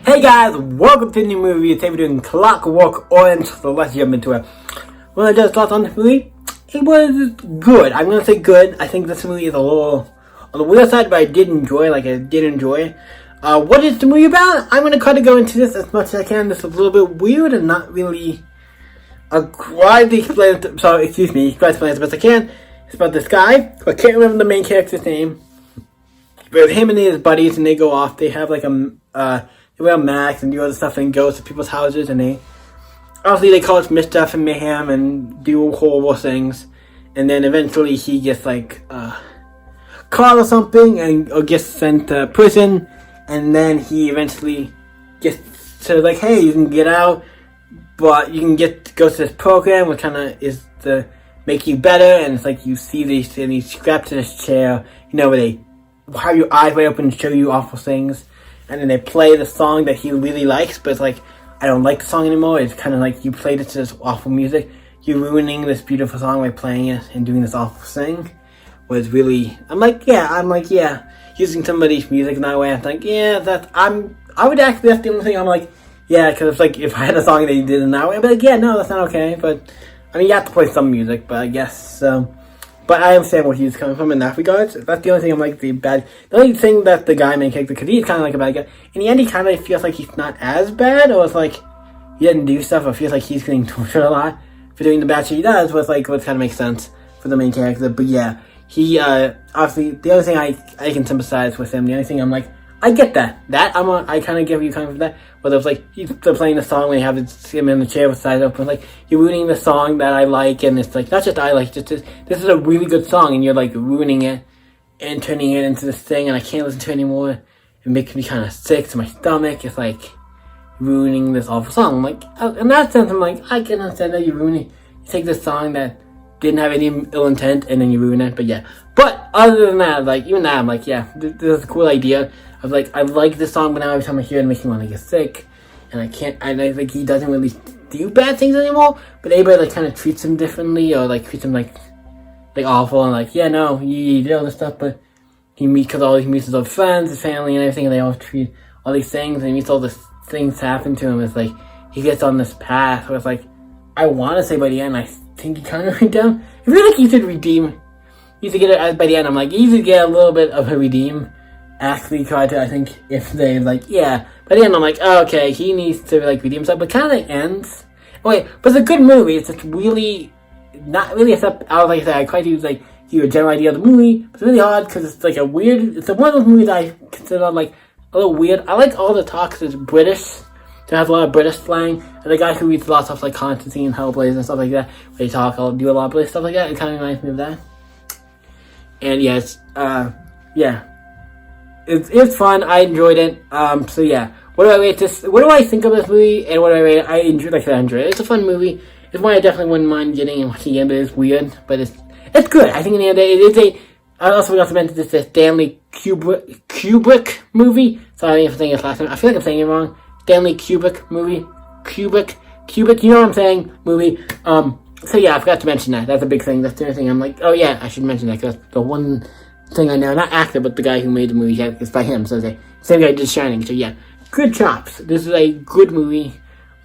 Hey guys, welcome to the new movie. Today we're doing Clockwork Orange, so let's jump into it. When I just thoughts on this movie, it was good. I'm gonna say good. I think this movie is a little on the weird side, but I did enjoy what is the movie about? I'm gonna try to go into this as much as I can. This is a little bit weird and not really widely explained, so excuse me, try to explain as best I can. It's about this guy, I can't remember the main character's name, but him and his buddies, and they go off, they have like they wear masks and do other stuff and go to people's houses, and they cause mischief and mayhem and do horrible things, and then eventually he gets like caught or something or gets sent to prison, and then he eventually gets to like, hey, you can get out, but you can go to this program which kind of is to make you better, and it's like you see these and he's strapped to this chair, where they have your eyes wide open and show you awful things. And then they play the song that he really likes, but it's like, I don't like the song anymore. It's kind of like you played it to this awful music. You're ruining this beautiful song by playing it and doing this awful thing. Was really, I'm like, yeah. Using somebody's music in that way, I'm like, yeah, I would actually, that's the only thing I'm like, yeah, because it's like, if I had a song that he did in that way, I'd be like, yeah, no, that's not okay. But, I mean, you have to play some music, but I guess, but I understand where he's coming from in that regard. That's the only thing I'm like, the only thing that the guy main character, because he's kind of like a bad guy. In the end, he kind of feels like he's not as bad, or it's like he doesn't do stuff, or feels like he's getting tortured a lot for doing the bad shit he does, what kind of makes sense for the main character. But yeah, he, obviously, the only thing I can sympathize with him, the only thing I'm like, I get that. I kind of give you kind of that. Whether it's like, they're playing the song when you have him in the chair with his eyes open, like, you're ruining the song that I like, and it's like, not just I like, just this is a really good song, and you're like ruining it, and turning it into this thing, and I can't listen to it anymore. It makes me kind of sick to my stomach. It's like, ruining this awful song. I'm like, in that sense, I'm like, I can understand that you're ruining, you take this song that didn't have any ill intent, and then you ruin it, but yeah. But other than that, like, even that, I'm like, yeah, this is a cool idea. I like this song, but now every time I hear it, it makes me want to get sick. And I think he doesn't really do bad things anymore, but everybody, like, kind of treats him differently, or, like, treats him, like awful, and, like, yeah, no, you did all this stuff, but he meets his old friends, his family, and everything, and they all treat all these things, and he meets all these things happen to him. It's like, he gets on this path where it's like, I want to say by the end, I think he kind of redeemed. I feel like he should redeem. He should get it by the end. I'm like, he should get a little bit of a redeem. Actually try to, I think, if they, like, yeah. By the end, I'm like, oh, okay, he needs to, like, redeem himself. But kind of, like, ends. Oh, wait, but it's a good movie. It's just really, not really, except, like I said, I tried to use, like, give you a general idea of the movie. It's really hard, because it's, like, it's one of those movies I consider, like, a little weird. I like all the talk, because it's British. So it has a lot of British slang. And the guy who reads a lot of stuff, like Constantine and Hellblazer and stuff like that, where they talk, I'll do a lot of British stuff like that. It kind of reminds me of that. And, yeah, yeah. It's fun. I enjoyed it. So yeah. What do I rate this? What do I think of this movie? And what do I rate it? I enjoyed it. It's a fun movie. It's one I definitely wouldn't mind getting and watching again, but it's weird. But it's good. I think in the end of the day, I also forgot to mention this is a Stanley Kubrick movie. Sorry if I'm saying his last name. I feel like I'm saying it wrong. Stanley Kubrick movie. Kubrick. You know what I'm saying? Movie. So yeah, I forgot to mention that. That's a big thing. That's the only thing I'm like, oh yeah, I should mention that, because that's the one thing I know, not actor, but the guy who made the movie, it's by him, so it's the same guy did Shining, so yeah, good chops. This is a good movie,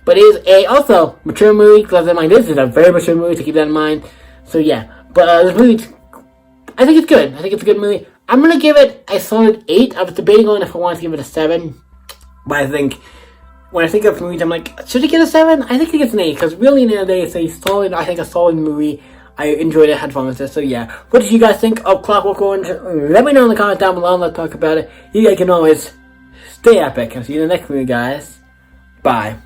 but it is a, also, mature movie, because in mind, this is a very mature movie, so keep that in mind, so yeah, but this movie, I think it's good. I think it's a good movie. I'm gonna give it a solid 8. I was debating on if I wanted to give it a 7, but I think, when I think of movies, I'm like, should I get a 7? I think it gets an 8, because really, in the end of the day, it's a solid movie. I enjoyed it, had fun with it, so yeah. What did you guys think of Clockwork Orange? Let me know in the comments down below, let's talk about it. You guys can always stay epic. I'll see you in the next video, guys. Bye.